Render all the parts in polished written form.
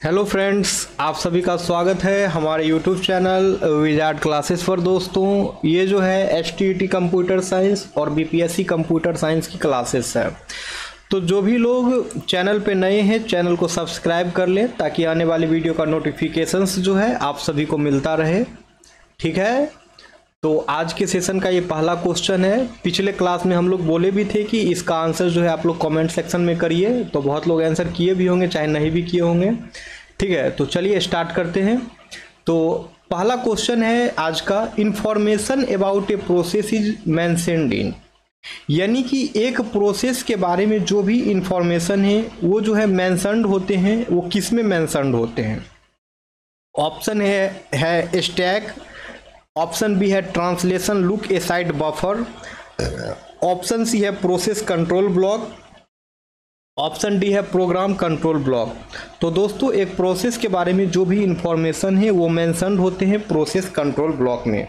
Hello friends, आप सभी का स्वागत है हमारे यूट्यूब चैनल विजार्ड क्लासेस पर। दोस्तों, ये जो है एचटीईटी कंप्यूटर साइंस और बीपीएससी कंप्यूटर साइंस की क्लासेस है। तो जो भी लोग चैनल पे नए हैं, चैनल को सब्सक्राइब कर लें ताकि आने वाली वीडियो का नोटिफिकेशंस जो है आप सभी को मिलता रहे। ठीक है, तो आज के सेशन का ये पहला क्वेश्चन है। पिछले क्लास में हम लोग बोले भी थे कि इसका आंसर जो है आप लोग कमेंट सेक्शन में करिए, तो बहुत लोग आंसर किए भी होंगे चाहे नहीं भी किए होंगे। ठीक है, तो चलिए स्टार्ट करते हैं। तो पहला क्वेश्चन है आज का, information about a process is mentioned in, यानी कि एक प्रोसेस के बारे में जो भी इंफॉर्मेशन है वो जो है मेंशन्ड होते हैं, वो किस में मेंशन्ड होते हैं। ऑप्शन है स्टैक, ऑप्शन बी है ट्रांसलेशन लुक ए साइड बफर, ऑप्शन सी है process control block, option D है प्रोग्राम कंट्रोल ब्लॉक। तो दोस्तों, एक प्रोसेस के बारे में जो भी इंफॉर्मेशन है वो मेंशन्ड होते हैं प्रोसेस कंट्रोल ब्लॉक में।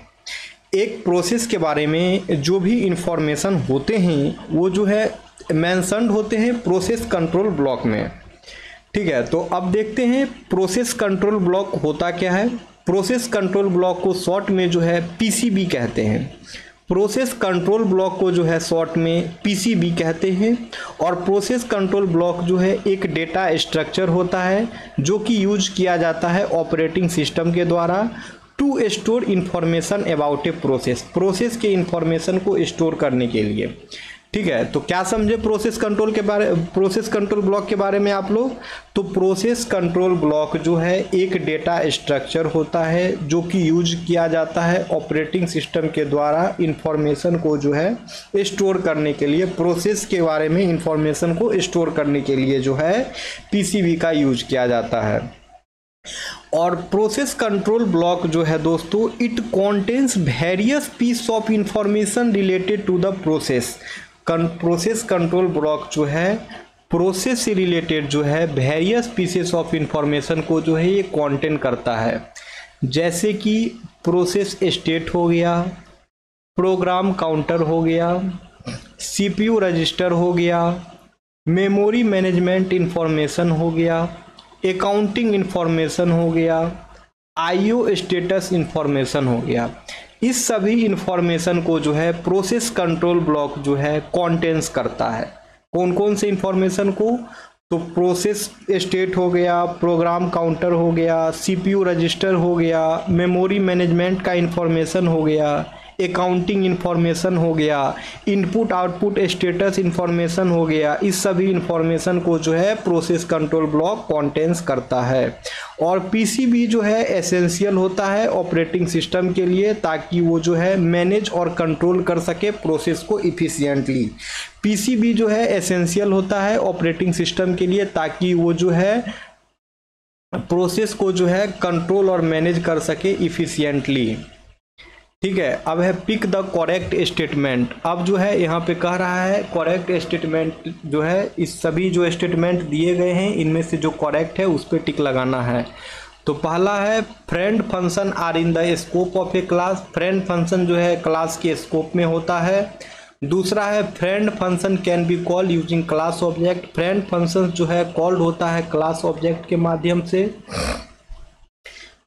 एक प्रोसेस के बारे में जो भी इंफॉर्मेशन होते हैं वो जो है मेंशन्ड होते हैं प्रोसेस कंट्रोल ब्लॉक में। ठीक है, तो अब देखते हैं प्रोसेस कंट्रोल ब्लॉक होता क्या है। प्रोसेस कंट्रोल ब्लॉक को शॉर्ट में जो है पीसीबी कहते हैं। प्रोसेस कंट्रोल ब्लॉक को जो है शॉर्ट में पीसीबी कहते हैं। और प्रोसेस कंट्रोल ब्लॉक जो है एक डेटा स्ट्रक्चर होता है जो कि यूज किया जाता है ऑपरेटिंग सिस्टम के द्वारा to store information about a process, process के इंफॉर्मेशन को स्टोर करने के लिए। ठीक है, तो क्या समझे प्रोसेस कंट्रोल ब्लॉक के बारे में आप लोग। तो प्रोसेस कंट्रोल ब्लॉक जो है एक डेटा स्ट्रक्चर होता है जो कि यूज किया जाता है ऑपरेटिंग सिस्टम के द्वारा इंफॉर्मेशन को जो है स्टोर करने के लिए। प्रोसेस के बारे में इंफॉर्मेशन को स्टोर करने के लिए जो है पीसीबी का यूज किया जाता है। और प्रोसेस कंट्रोल ब्लॉक जो है दोस्तों, it contains various piece of information related to the process. Process control block जो है प्रोसेस से रिलेटेड जो है वेरियस पीसेस ऑफ इंफॉर्मेशन को जो है ये कंटेन करता है, जैसे कि प्रोसेस स्टेट हो गया, प्रोग्राम काउंटर हो गया, सीपीयू रजिस्टर हो गया, मेमोरी मैनेजमेंट इंफॉर्मेशन हो गया, अकाउंटिंग इंफॉर्मेशन हो गया, आईओ स्टेटस इंफॉर्मेशन हो गया। इस सभी इंफॉर्मेशन को जो है प्रोसेस कंट्रोल ब्लॉक जो है कंटेन्स करता है। कौन कौन से इंफॉर्मेशन को, तो प्रोसेस स्टेट हो गया, प्रोग्राम काउंटर हो गया, सीपीयू रजिस्टर हो गया, मेमोरी मैनेजमेंट का इंफॉर्मेशन हो गया, अकाउंटिंग इंफॉर्मेशन हो गया, इनपुट आउटपुट स्टेटस इंफॉर्मेशन हो गया। इस सभी इंफॉर्मेशन को जो है प्रोसेस कंट्रोल ब्लॉक कंटेन्स करता है। और पीसीबी जो है एसेंशियल होता है ऑपरेटिंग सिस्टम के लिए ताकि वो जो है मैनेज और कंट्रोल कर सके प्रोसेस को इफिशिएंटली। पीसीबी जो है एसेंशियल होता है ऑपरेटिंग सिस्टम के लिए ताकि वो जो है प्रोसेस को जो है कंट्रोल और मैनेज कर सके इफिशिएंटली। ठीक है, अब है पिक द करेक्ट स्टेटमेंट। अब जो है यहाँ पे कह रहा है करेक्ट स्टेटमेंट जो है, इस सभी जो स्टेटमेंट दिए गए हैं इनमें से जो करेक्ट है उस पर टिक लगाना है। तो पहला है friend function are in the scope of a class. Friend function जो है क्लास के स्कोप में होता है। दूसरा है friend function can be called using class object. Friend function जो है कॉल्ड होता है क्लास ऑब्जेक्ट के माध्यम से।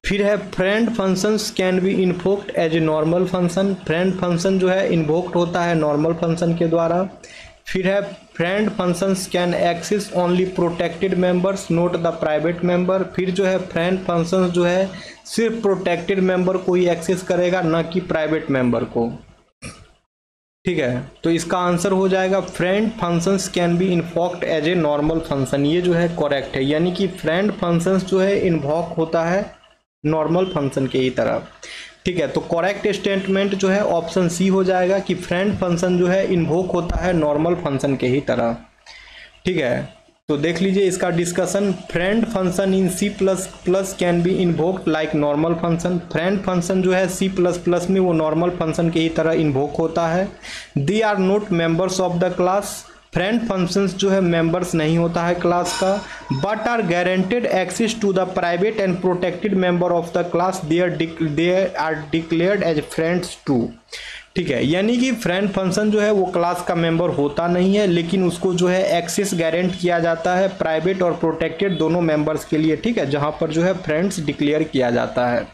फिर है friend functions can be invoked as a normal function. Friend function जो है इन्वोक्ड होता है नॉर्मल फंक्शन के द्वारा। फिर है friend functions can access only protected members not the private member. फिर जो है फ्रेंड फंक्शंस जो है सिर्फ प्रोटेक्टेड मेंबर को ही एक्सेस करेगा, ना कि प्राइवेट मेंबर को। ठीक है, तो इसका आंसर हो जाएगा friend functions can be invoked as a normal function. ये जो है करेक्ट है, यानी कि फ्रेंड फंक्शंस जो है इन्वोक होता है नॉर्मल फंक्शन के ही तरह। ठीक है, तो करेक्ट स्टेटमेंट जो है ऑप्शन सी हो जाएगा कि फ्रेंड फंक्शन जो है इन्वोक होता है नॉर्मल फंक्शन के ही तरह। ठीक है, तो देख लीजिए इसका discussion. Friend function in C plus plus can be invoked like normal function. Friend function जो है सी प्लस प्लस में वो नॉर्मल फंक्शन के ही तरह इन्वोक होता है। They are not members of the class. Friend functions जो है मेंबर्स नहीं होता है क्लास का, but are guaranteed access to the private and protected member of the class. They are declared as friends to. ठीक है, यानी कि फ्रेंड फंक्शन जो है वो क्लास का मेंबर होता नहीं है, लेकिन उसको जो है एक्सेस गारंट किया जाता है प्राइवेट और प्रोटेक्टेड दोनों मेंबर्स के लिए, ठीक है, जहां पर जो है फ्रेंड्स डिक्लेयर किया जाता है।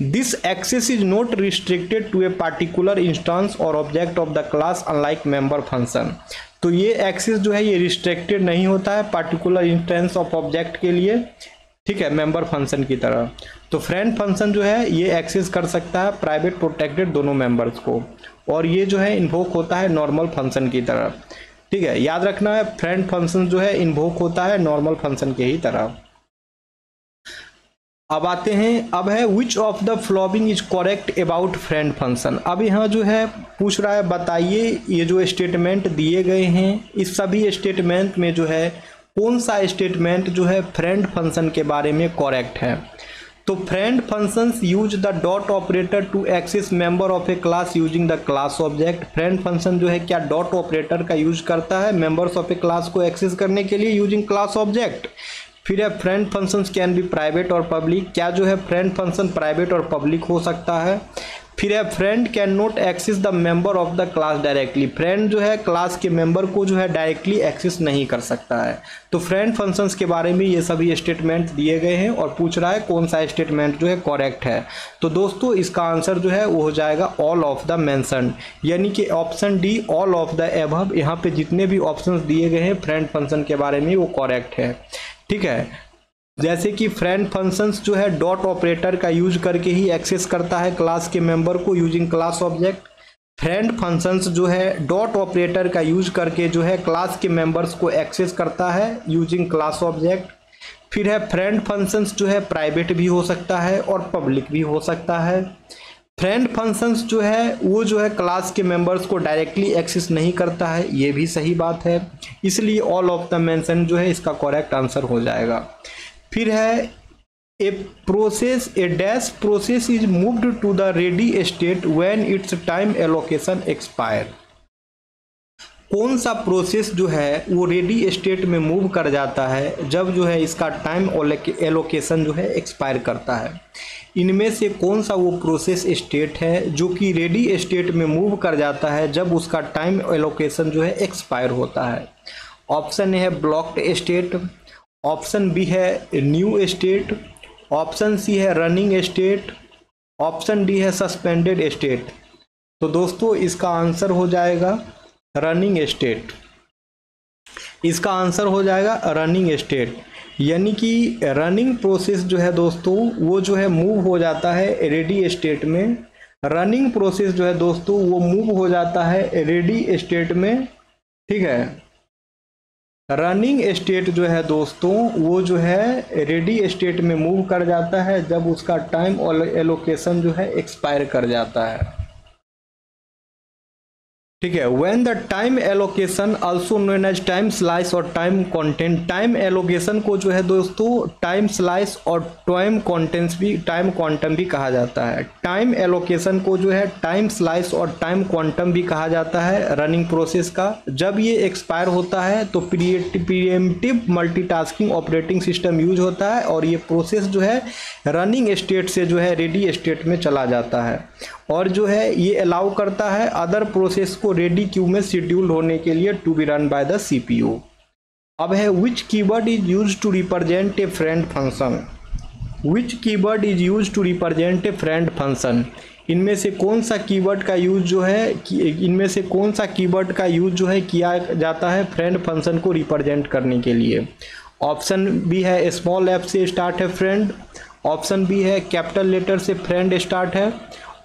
This access is not restricted to a particular instance और object of the class unlike member function. तो ये एक्सेस जो है ये रिस्ट्रिक्टेड नहीं होता है पार्टिकुलर इंस्टेंस ऑफ ऑब्जेक्ट के लिए, ठीक है, मेंबर फंक्शन की तरह। तो फ्रेंड फंक्शन जो है ये एक्सेस कर सकता है प्राइवेट प्रोटेक्टेड दोनों मेंबर्स को, और ये जो है इन्वोक होता है नॉर्मल फंक्शन की तरह, ठीक है, याद रखना है फ्रेंड फंक्शन जो है इन्वोक होता है नॉर्मल फंक्शन के ही तरह। अब आते हैं, अब है which of the following is correct about friend function. अब यहाँ जो है पूछ रहा है बताइए ये जो स्टेटमेंट दिए गए हैं इस सभी स्टेटमेंट में जो है कौन सा स्टेटमेंट जो है फ्रेंड फंक्शन के बारे में करेक्ट है। तो friend functions use the dot operator to access member of a class using the class object. Friend function जो है क्या डॉट ऑपरेटर का यूज करता है मेंबर्स ऑफ ए क्लास को एक्सेस करने के लिए यूजिंग क्लास ऑब्जेक्ट। फिर है friend functions can be private और पब्लिक, क्या जो है फ्रेंड फंक्शन प्राइवेट और पब्लिक हो सकता है। फिर है friend can not access the member of the class directly, friend जो है क्लास के मेंबर को जो है डायरेक्टली एक्सेस नहीं कर सकता है। तो फ्रेंड फंक्शंस के बारे में ये सभी स्टेटमेंट दिए गए हैं और पूछ रहा है कौन सा स्टेटमेंट जो है करेक्ट है। तो दोस्तों इसका आंसर जो है वो हो जाएगा ऑल ऑफ द मेंशन्ड, यानी कि option D all of the above. यहाँ पे जितने भी ऑप्शंस दिए गए हैं फ्रेंड फंक्शन के बारे में वो करेक्ट है, ठीक है। जैसे कि फ्रेंड फंक्शंस जो है डॉट ऑपरेटर का यूज करके ही एक्सेस करता है क्लास के मेंबर को using class object. Friend functions जो है डॉट ऑपरेटर का यूज करके जो है क्लास के मेंबर्स को एक्सेस करता है यूजिंग क्लास ऑब्जेक्ट। फिर है फ्रेंड फंक्शंस जो है प्राइवेट भी हो सकता है और पब्लिक भी हो सकता है। फ्रेंड फंक्शंस जो है वो जो है क्लास के मेंबर्स को डायरेक्टली एक्सेस नहीं करता है, ये भी सही बात है, इसलिए ऑल ऑफ द मेंशन जो है इसका करेक्ट आंसर हो जाएगा। फिर है a dash process is moved to the ready state when its time allocation expire. कौन सा प्रोसेस जो है वो रेडी स्टेट में मूव कर जाता है जब जो है इसका टाइम एलोकेशन जो है एक्सपायर करता है। इनमें से कौन सा वो प्रोसेस स्टेट है जो कि रेडी स्टेट में मूव कर जाता है जब उसका टाइम एलोकेशन जो है एक्सपायर होता है। ऑप्शन ए है ब्लॉक्ड स्टेट, ऑप्शन बी है न्यू स्टेट, ऑप्शन सी है रनिंग स्टेट, ऑप्शन डी है सस्पेंडेड स्टेट। तो दोस्तों इसका आंसर हो जाएगा रनिंग स्टेट, इसका आंसर हो जाएगा रनिंग स्टेट, यानी कि रनिंग प्रोसेस जो है दोस्तों वो जो है मूव हो जाता है रेडी स्टेट में। रनिंग प्रोसेस जो है दोस्तों वो मूव हो जाता है रेडी स्टेट में, ठीक है। रनिंग स्टेट जो है दोस्तों वो जो है रेडी स्टेट में मूव कर जाता है जब उसका टाइम एलोकेशन जो है एक्सपायर कर जाता है, ठीक है। When the time allocation also known as time slice और टाइम कंटेंट, टाइम एलोकेशन को जो है दोस्तों टाइम स्लाइस और टाइम कंटेंट्स भी टाइम क्वांटम भी कहा जाता है। टाइम एलोकेशन को जो है टाइम स्लाइस और टाइम क्वांटम भी कहा जाता है रनिंग प्रोसेस का। जब ये एक्सपायर होता है तो pre-emptive multitasking operating system use होता है और ये प्रोसेस जो है रनिंग स्टेट से जो है रेडी स्टेट में चला जाता है और जो है ये अलाउ करता है अदर प्रोसेस को रेडी क्यू में शेड्यूल होने के लिए to be run by the CPU. अब है which keyword is use to represent a friend function, which keyword is use to represent a friend function. इनमें से कौन सा कीवर्ड का यूज जो है इनमें से कौन सा कीवर्ड का यूज जो है किया जाता है फ्रेंड फंक्शन को रिप्रेजेंट करने के लिए। ऑप्शन बी है स्मॉल एफ से स्टार्ट है फ्रेंड, ऑप्शन बी है कैपिटल लेटर से फ्रेंड स्टार्ट है,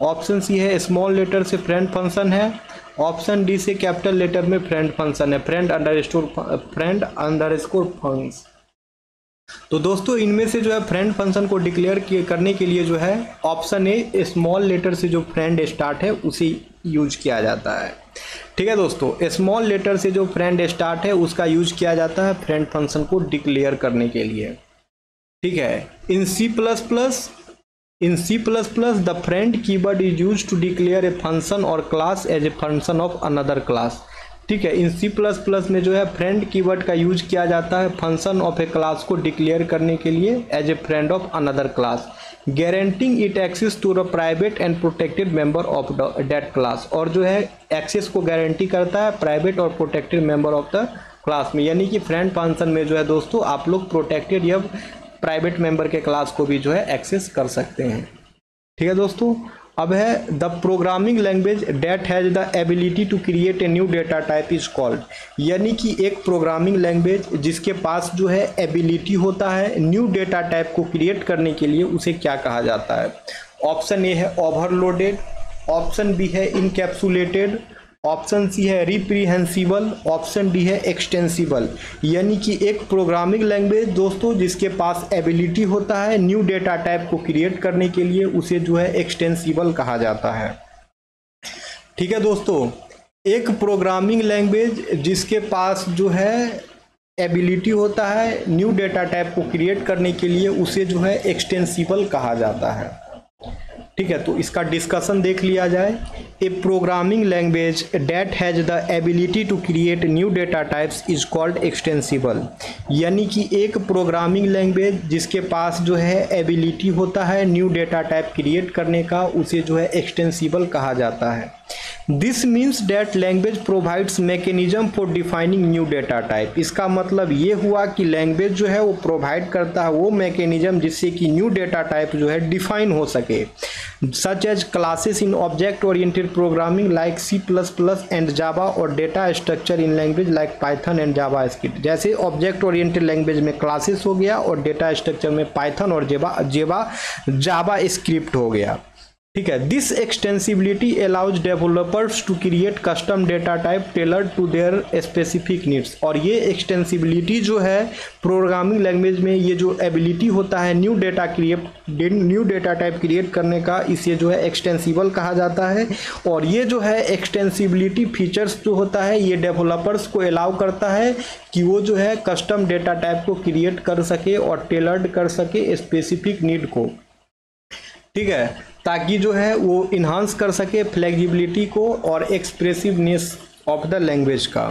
ऑप्शन सी है स्मॉल लेटर से फ्रेंड फंक्शन है, ऑप्शन डी से कैपिटल लेटर में फ्रेंड फंक्शन है फ्रेंड अंडरस्कोर फंक्शन। तो दोस्तों इनमें से जो है फ्रेंड फंक्शन को डिक्लेयर करने के लिए जो है ऑप्शन ए स्मॉल लेटर से जो फ्रेंड स्टार्ट है उसे यूज किया जाता है, ठीक है दोस्तों। स्मॉल लेटर से जो फ्रेंड स्टार्ट है उसका यूज किया जाता है फ्रेंड फंक्शन को डिक्लेयर करने के लिए, ठीक है। In C++, the friend keyword is used to declare a function or class as a function of another class. ठीक है। इन सी प्लस प्लस में जो है फ्रेंड कीवर्ड का यूज किया जाता है फंक्शन ऑफ ए क्लास को डिक्लेयर करने के लिए as a friend of another class, granting it access to the private and protected member of that class. और जो है एक्सेस को गारंटी करता है प्राइवेट और protected member of the class में, यानी कि फ्रेंड फंक्शन में जो है दोस्तों आप लोग प्रोटेक्टेड या प्राइवेट मेंबर के क्लास को भी जो है एक्सेस कर सकते हैं। ठीक है दोस्तों। अब है the programming language that has the ability to create a new data type is called, यानी कि एक प्रोग्रामिंग लैंग्वेज जिसके पास जो है एबिलिटी होता है न्यू डेटा टाइप को क्रिएट करने के लिए, उसे क्या कहा जाता है। ऑप्शन ए है ओवरलोडेड, ऑप्शन बी है इनकैप्सुलेटेड, ऑप्शन सी है रिप्रीहेंसिबल, ऑप्शन डी है एक्सटेंसिबल। यानी कि एक प्रोग्रामिंग लैंग्वेज दोस्तों जिसके पास एबिलिटी होता है न्यू डेटा टाइप को क्रिएट करने के लिए, उसे जो है एक्सटेंसिबल कहा जाता है। ठीक है दोस्तों, एक प्रोग्रामिंग लैंग्वेज जिसके पास जो है एबिलिटी होता है न्यू डेटा टाइप को क्रिएट करने के लिए, उसे जो है एक्सटेंसिबल कहा जाता है। ठीक है, तो इसका डिस्कशन देख लिया जाए। A programming language that has the ability to create new data types is called extensible, यानी कि एक प्रोग्रामिंग लैंग्वेज जिसके पास जो है एबिलिटी होता है न्यू डेटा टाइप क्रिएट करने का, उसे जो है एक्सटेंसिबल कहा जाता है। This means that language provides mechanism for defining new data type. इसका मतलब ये हुआ कि लैंग्वेज जो है वो प्रोवाइड करता है वो मैकेनिज्म जिससे कि न्यू डेटा टाइप जो है डिफाइन हो सके, such as classes in object oriented programming like C++ and Java और data structure in language like Python and JavaScript. जैसे ऑब्जेक्ट ओरिएंटेड लैंग्वेज में क्लासेस हो गया और डेटा स्ट्रक्चर में पाइथन और जावा स्क्रिप्ट हो गया। ठीक है। This extensibility allows developers to create custom data type tailored to their specific needs. और ये एक्सटेंसिबिलिटी जो है प्रोग्रामिंग लैंग्वेज में, ये जो एबिलिटी होता है न्यू डेटा टाइप क्रिएट करने का, इसे जो है एक्सटेंसिबल कहा जाता है। और ये जो है एक्सटेंसिबिलिटी फीचर्स जो होता है ये डेवलपर्स को अलाउ करता है कि वो जो है कस्टम डेटा टाइप को क्रिएट कर सके और टेलर्ड कर सके स्पेसिफिक नीड को। ठीक है, ताकि जो है वो इन्हांस कर सके फ्लेक्सिबिलिटी को और एक्सप्रेसिवनेस ऑफ द लैंग्वेज का।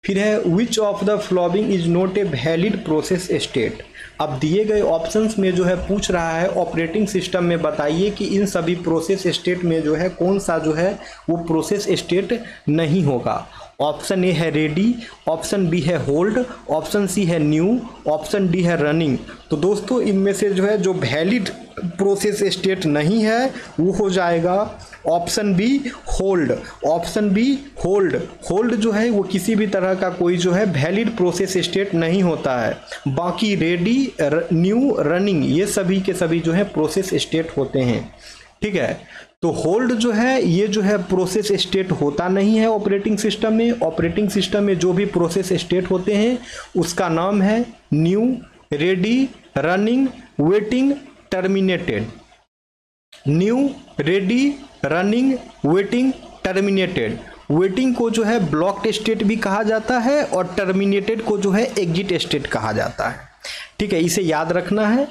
फिर है which of the following is not a valid process state. अब दिए गए ऑप्शंस में जो है पूछ रहा है ऑपरेटिंग सिस्टम में बताइए कि इन सभी प्रोसेस स्टेट में जो है कौन सा जो है वो प्रोसेस स्टेट नहीं होगा। ऑप्शन ए है रेडी, ऑप्शन बी है होल्ड, ऑप्शन सी है न्यू, ऑप्शन डी है रनिंग। तो दोस्तों इनमें से जो है जो वैलिड प्रोसेस स्टेट नहीं है वो हो जाएगा option B hold. Option B hold, hold जो है वो किसी भी तरह का कोई जो है वैलिड प्रोसेस स्टेट नहीं होता है। बाकी रेडी, न्यू, रनिंग ये सभी के सभी जो है प्रोसेस स्टेट होते हैं। ठीक है, तो होल्ड जो है ये जो है प्रोसेस स्टेट होता नहीं है ऑपरेटिंग सिस्टम में। ऑपरेटिंग सिस्टम में जो भी प्रोसेस स्टेट होते हैं उसका नाम है new, ready, running, waiting, terminated. New, ready, running, waiting, terminated. Waiting को जो है ब्लॉक्ड स्टेट भी कहा जाता है और टर्मिनेटेड को जो है एग्जिट स्टेट कहा जाता है। ठीक है, इसे याद रखना है।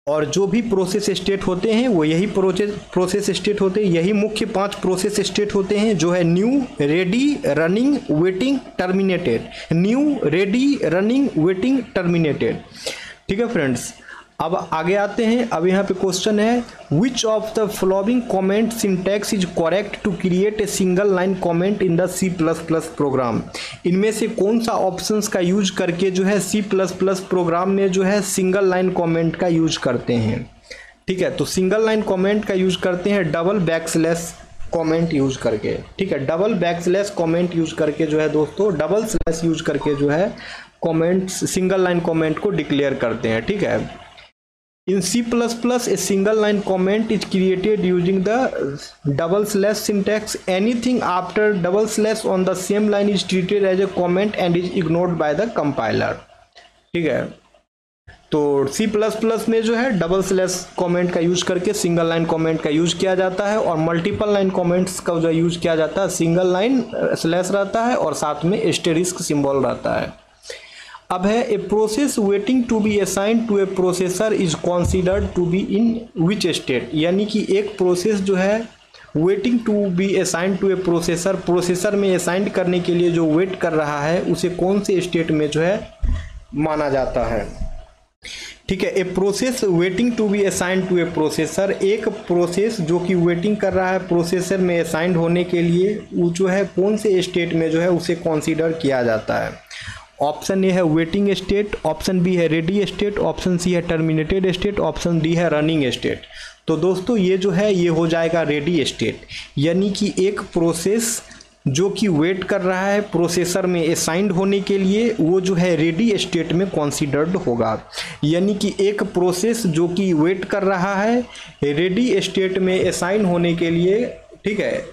और जो भी प्रोसेस स्टेट होते हैं वो यही प्रोसेस स्टेट होते हैं, यही मुख्य 5 प्रोसेस स्टेट होते हैं जो है new, ready, running, waiting, terminated. New, ready, running, waiting, terminated. ठीक है फ्रेंड्स, अब आगे आते हैं। अब यहाँ पे क्वेश्चन है which of the following comment syntax is correct to create a single line comment in the C++ program. इनमें से कौन सा ऑप्शंस का यूज करके जो है C++ प्रोग्राम में जो है सिंगल लाइन कमेंट का यूज करते हैं। ठीक है, तो सिंगल लाइन कमेंट का यूज करते हैं डबल बैकस्लैश कमेंट यूज करके। ठीक है, डबल बैकस्लैश कमेंट यूज करके जो है दोस्तों डबल स्लैश यूज करके जो है कमेंट, सिंगल लाइन कमेंट को डिक्लेयर करते हैं। ठीक है, in C++, a single line comment is created using the double slash syntax. Anything after double slash on the same line is treated as a comment and is ignored by the compiler. ठीक है, तो C++ में जो है double slash comment का use करके single line comment का use किया जाता है और मल्टीपल लाइन कमेंट्स का जो यूज किया जाता है सिंगल लाइन स्लैश रहता है और साथ में एस्टेरिस्क सिंबल रहता है। अब है a process waiting to be assigned to a processor is considered to be in which state. यानी कि एक प्रोसेस जो है waiting to be assign to a processor, processor में असाइन करने के लिए जो वेट कर रहा है उसे कौन से स्टेट में जो है माना जाता है। ठीक है, a process waiting to be assign to a processor, एक प्रोसेस जो कि वेटिंग कर रहा है प्रोसेसर में असाइंड होने के लिए, वो जो है कौन से स्टेट में जो है उसे कंसीडर किया जाता है। ऑप्शन ए है वेटिंग स्टेट, ऑप्शन बी है रेडी स्टेट, ऑप्शन सी है टर्मिनेटेड स्टेट, ऑप्शन डी है रनिंग स्टेट। तो दोस्तों ये जो है ये हो जाएगा रेडी स्टेट, यानी कि एक प्रोसेस जो कि वेट कर रहा है प्रोसेसर में असाइंड होने के लिए, वो जो है रेडी स्टेट में कंसीडर्ड होगा। यानी कि एक प्रोसेस जो कि वेट कर रहा है रेडी स्टेट में असाइन होने के लिए, ठीक है,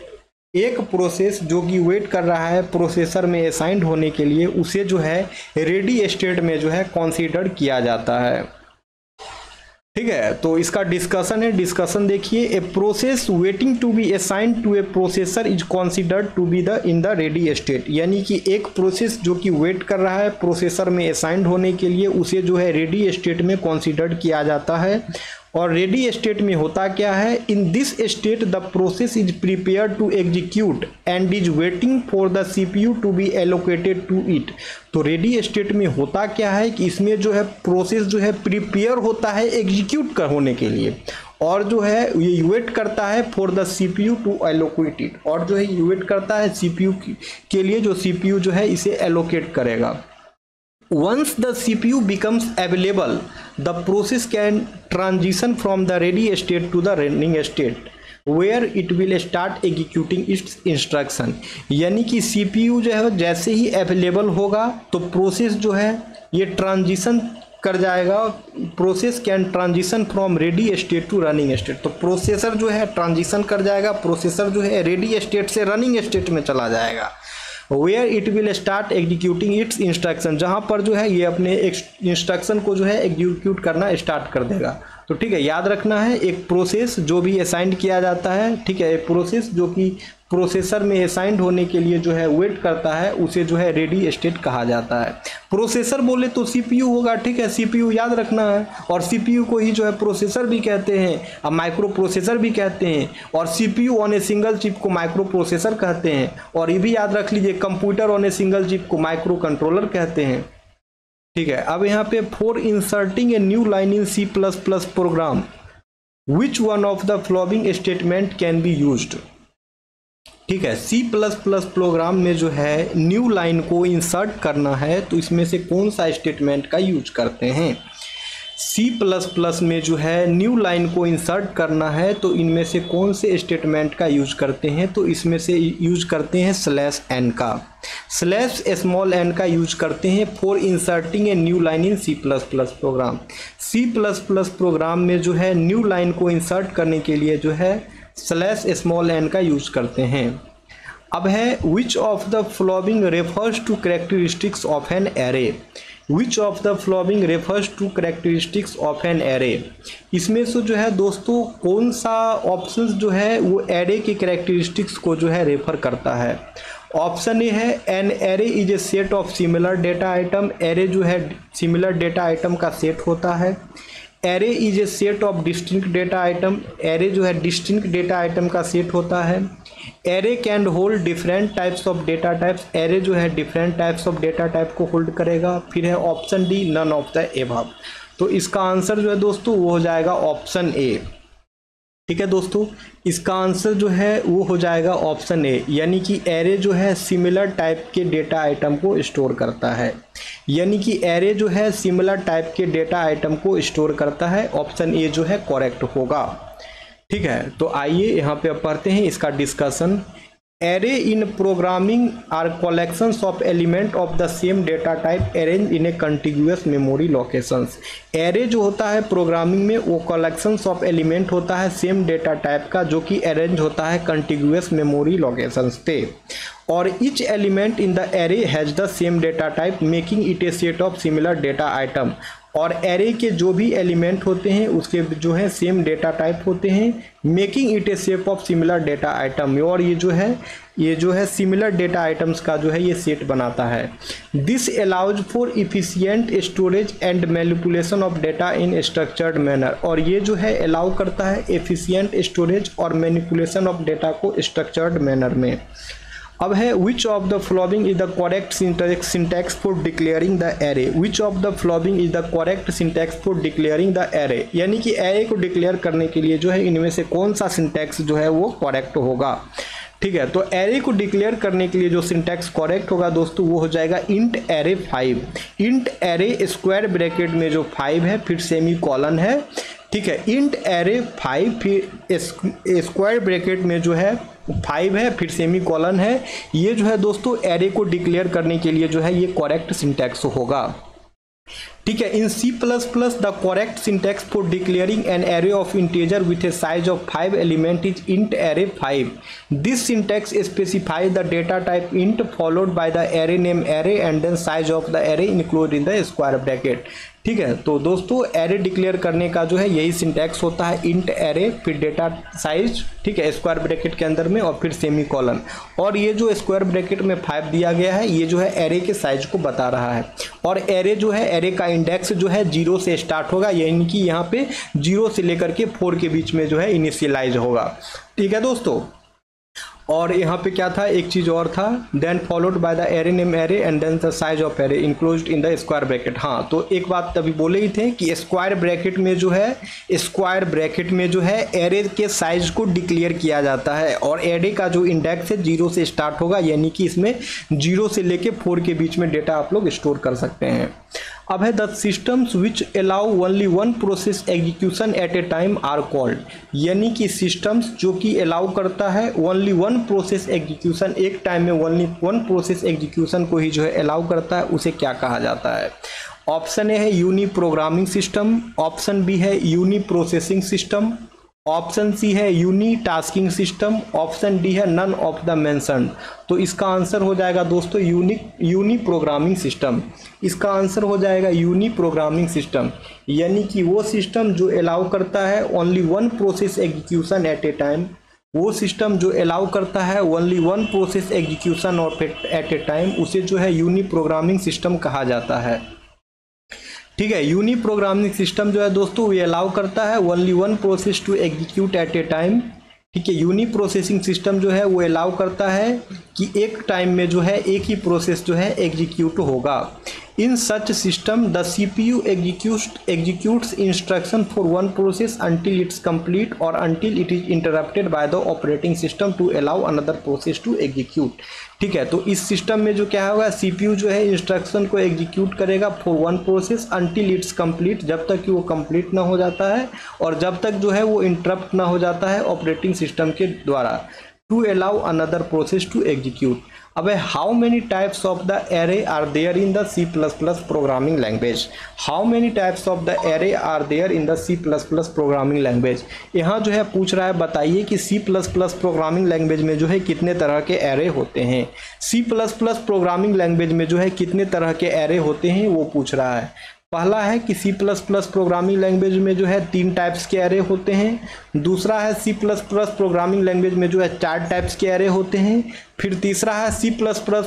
एक प्रोसेस जो कि वेट कर रहा है प्रोसेसर में असाइंड होने के लिए, उसे जो है रेडी स्टेट में जो है कंसीडर किया जाता है। ठीक है, तो इसका डिस्कशन है, डिस्कशन देखिए। A process waiting to be assigned to a processor is considered to be the in the ready state, यानी कि एक प्रोसेस जो कि वेट कर रहा है प्रोसेसर में असाइंड होने के लिए, उसे जो है रेडी स्टेट में कंसीडर्ड किया जाता है। और रेडी स्टेट में होता क्या है, in this state the process is prepare to execute and is waiting for the CPU to be allocated to it. तो रेडी स्टेट में होता क्या है कि इसमें जो है प्रोसेस जो है प्रिपेयर होता है एग्जीक्यूट होने के लिए, और जो है ये वेट करता है for the CPU to allocate it, और जो है ये वेट करता है सीपीयू के लिए, जो सीपीयू जो है इसे एलोकेट करेगा। Once the CPU becomes available, the process can transition from the ready state to the running state, where it will start executing its instruction। यानी कि CPU जो है जैसे ही अवेलेबल होगा तो प्रोसेस जो है ये ट्रांजिशन कर जाएगा। Process can transition from ready state to running state, तो प्रोसेसर जो है ट्रांजिशन कर जाएगा, प्रोसेसर जो है रेडी स्टेट से रनिंग स्टेट में चला जाएगा। Where it will start executing its instruction, जहाँ पर जो है ये अपने इंस्ट्रक्शन को जो है एग्जीक्यूट करना स्टार्ट कर देगा। तो ठीक है, याद रखना है, एक प्रोसेस जो भी असाइंड किया जाता है, ठीक है, एक प्रोसेस जो कि प्रोसेसर में असाइंड होने के लिए जो है वेट करता है, उसे जो है रेडी स्टेट कहा जाता है। प्रोसेसर बोले तो सीपीयू होगा, ठीक है, सीपीयू याद रखना है, और सीपीयू को ही जो है प्रोसेसर भी कहते हैं, अब माइक्रो प्रोसेसर भी कहते हैं, और CPU on a single chip को माइक्रो प्रोसेसर कहते हैं, और ये भी याद रख लीजिए computer on a single chip को माइक्रो कंट्रोलर कहते हैं। ठीक है, अब यहाँ पे for inserting a new line in C++ program which one of the following statement can be used. ठीक है, C++ प्रोग्राम में जो है न्यू लाइन को इंसर्ट करना है, तो इसमें से कौन सा स्टेटमेंट का यूज करते हैं। C++ में जो है न्यू लाइन को इंसर्ट करना है, तो इनमें से कौन से स्टेटमेंट का यूज करते हैं, तो इसमें से यूज करते हैं /n का, /n का यूज करते हैं for inserting a new line in C++ program. C++ program में जो है न्यू लाइन को इंसर्ट करने के लिए जो है /n का यूज करते हैं। अब है which of the following refers to characteristics of an array, which of the following refers to characteristics of an array. इसमें से जो है दोस्तों कौन सा ऑप्शन जो है वो एरे के कैरेक्टरिस्टिक्स को जो है रेफर करता है। ऑप्शन ए है an array is a set of similar data item, array जो है सिमिलर डेटा आइटम का सेट होता है। Array is a set of distinct data item, array जो है डिस्टिंक्ट डेटा आइटम का सेट होता है। Array can hold different types of data types, array जो है different types of data type को होल्ड करेगा। फिर है option D none of the above, तो इसका आंसर जो है दोस्तों वो हो जाएगा ऑप्शन ए। ठीक है दोस्तों, इसका आंसर जो है वो हो जाएगा ऑप्शन ए, यानी कि एरे जो है सिमिलर टाइप के डेटा आइटम को स्टोर करता है, यानी कि एरे जो है सिमिलर टाइप के डेटा आइटम को स्टोर करता है। ऑप्शन ए जो है करेक्ट होगा। ठीक है, तो आइए यहाँ पे अब पढ़ते हैं इसका discussion. Array in programming are collections of element of the same data type arrange in a continuous memory locations. Array जो होता है प्रोग्रामिंग में वो कलेक्शंस ऑफ एलिमेंट होता है सेम डेटा टाइप का, जो कि अरेंज होता है कंटिन्यूअस मेमोरी लोकेशंस पे, और each element in the array has the same data type making it a set of similar data item। और एरे के जो भी एलिमेंट होते हैं उसके जो है सेम डेटा टाइप होते हैं, making it A shape of similar data item, और ये जो है सिमिलर डेटा आइटम्स का जो है ये सेट बनाता है। This allows for efficient storage and manipulation of data in structured manner, और ये जो है अलाउ करता है एफिशिएंट स्टोरेज और मैनिपुलेशन ऑफ डेटा को स्ट्रक्चर्ड मैनर में। अब है which of the following is the correct syntax for declaring the array, which of the following is the correct syntax for declaring the array, यानी कि array को declare करने के लिए जो है इनमें से कौन सा सिंटैक्स जो है वो करेक्ट होगा। ठीक है, तो एरे को डिक्लेयर करने के लिए जो सिंटैक्स करेक्ट होगा दोस्तों वो हो जाएगा int array 5। Int array square bracket में जो 5 है फिर सेमी कॉलन है। ठीक है, इंट एरे 5 फिर स्क्वायर ब्रैकेट में जो है 5 है फिर सेमी कॉलन है। ये जो है दोस्तों एरे को डिक्लेयर करने के लिए जो है ये करेक्ट सिंटैक्स होगा। ठीक है, in C++ the correct syntax for declaring an array of integer with a size of 5 element is int array 5। This syntax specify the data type int followed by the array name array and then size of the array include in the square bracket. ठीक है, तो दोस्तों array declare करने का जो है यही syntax होता है, इंट एरे फिर डेटा साइज, ठीक है, स्क्वायर ब्रैकेट के अंदर में और फिर सेमी कॉलन, और ये जो स्क्वायर ब्रैकेट में 5 दिया गया है ये जो है एरे के साइज को बता रहा है। और एरे जो है एरे का इंडेक्स जो है 0 से स्टार्ट होगा, यानी कि यहाँ पे 0 से लेकर के 4 के बीच में जो है इनिशियलाइज होगा। ठीक है दोस्तों, और यहाँ पे क्या था, एक चीज और था, then followed by the array name array and then the size of array enclosed in the square bracket. हाँ, तो एक बात तभी बोले ही थे कि स्क्वायर ब्रैकेट में जो है एरे के साइज को डिक्लेयर किया जाता है, और एरे का जो इंडेक्स है 0 से स्टार्ट होगा, यानी कि इसमें 0 से लेके 4 के बीच में डेटा आप लोग स्टोर कर सकते हैं। अब है the systems which allow only one process execution at a time are called, यानी कि सिस्टम्स जो कि अलाउ करता है ओनली वन प्रोसेस एग्जीक्यूशन, एक टाइम में ओनली वन प्रोसेस एग्जीक्यूशन को ही जो है अलाउ करता है, उसे क्या कहा जाता है। ऑप्शन ए है uniprogramming system, option B है uniprocessing system, option C है unitasking system, option D है नन ऑफ द मेंशन्ड। तो इसका आंसर हो जाएगा दोस्तों यूनी प्रोग्रामिंग सिस्टम। इसका आंसर हो जाएगा यूनी प्रोग्रामिंग सिस्टम, यानी कि वो सिस्टम जो अलाउ करता है only one process execution at a time, वो सिस्टम जो अलाउ करता है only one process execution of at a time, उसे जो है यूनी प्रोग्रामिंग सिस्टम कहा जाता है। ठीक है, यूनी प्रोग्रामिंग सिस्टम जो है दोस्तों ये अलाउ करता है only one process to execute at a time. ठीक है, यूनी प्रोसेसिंग सिस्टम जो है वो अलाउ करता है कि एक टाइम में जो है एक ही प्रोसेस जो है एग्जीक्यूट होगा। In such system the CPU executes instruction for one process until it's complete or until it is interrupted by the operating system to allow another process to execute। ठीक है, तो इस सिस्टम में जो क्या होगा, CPU जो है इंस्ट्रक्शन को एग्जीक्यूट करेगा for one process until it's complete, जब तक कि वो कंप्लीट ना हो जाता है और जब तक जो है वो इंटरप्ट ना हो जाता है ऑपरेटिंग सिस्टम के द्वारा, to allow another process to execute. अब how many types of the array are there in the C++ programming language, how many types of the array are there in the C++ programming language. यहाँ जो है पूछ रहा है बताइए कि C++ programming language में जो है कितने तरह के एरे होते हैं। C++ प्रोग्रामिंग लैंग्वेज में जो है कितने तरह के एरे होते हैं वो पूछ रहा है। पहला है कि C++ प्रोग्रामिंग लैंग्वेज में जो है 3 टाइप्स के एरे होते हैं। दूसरा है C++ प्रोग्रामिंग लैंग्वेज में जो है 4 टाइप्स के एरे होते हैं। फिर तीसरा है C++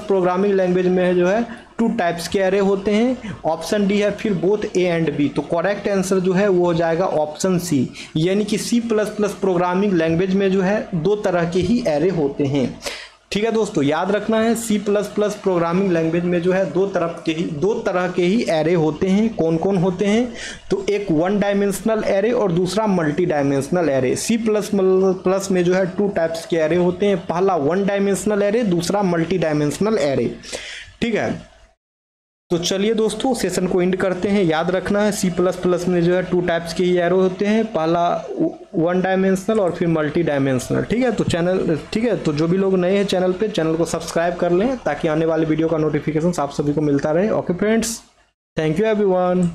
प्रोग्रामिंग लैंग्वेज में जो है 2 टाइप्स के एरे होते हैं। ऑप्शन डी है फिर बोथ A एंड B। तो करेक्ट आंसर जो है वो हो जाएगा ऑप्शन सी, यानी कि C++ प्रोग्रामिंग लैंग्वेज में जो है 2 तरह के ही एरे होते हैं। ठीक है दोस्तों, याद रखना है C++ प्रोग्रामिंग लैंग्वेज में जो है 2 तरह के ही एरे होते हैं। कौन कौन होते हैं, तो एक 1 डायमेंशनल एरे और दूसरा मल्टी डायमेंशनल एरे। C++ में जो है 2 टाइप्स के एरे होते हैं, पहला 1 डायमेंशनल एरे, दूसरा मल्टी डायमेंशनल एरे। ठीक है, तो चलिए दोस्तों सेशन को एंड करते हैं। याद रखना है C++ में जो है 2 टाइप्स के ही एरो होते हैं, पहला 1 डायमेंशनल और फिर मल्टी डायमेंशनल। ठीक है, तो जो भी लोग नए हैं चैनल पे, चैनल को सब्सक्राइब कर लें ताकि आने वाले वीडियो का नोटिफिकेशन आप सभी को मिलता रहे। Okay friends, thank you everyone.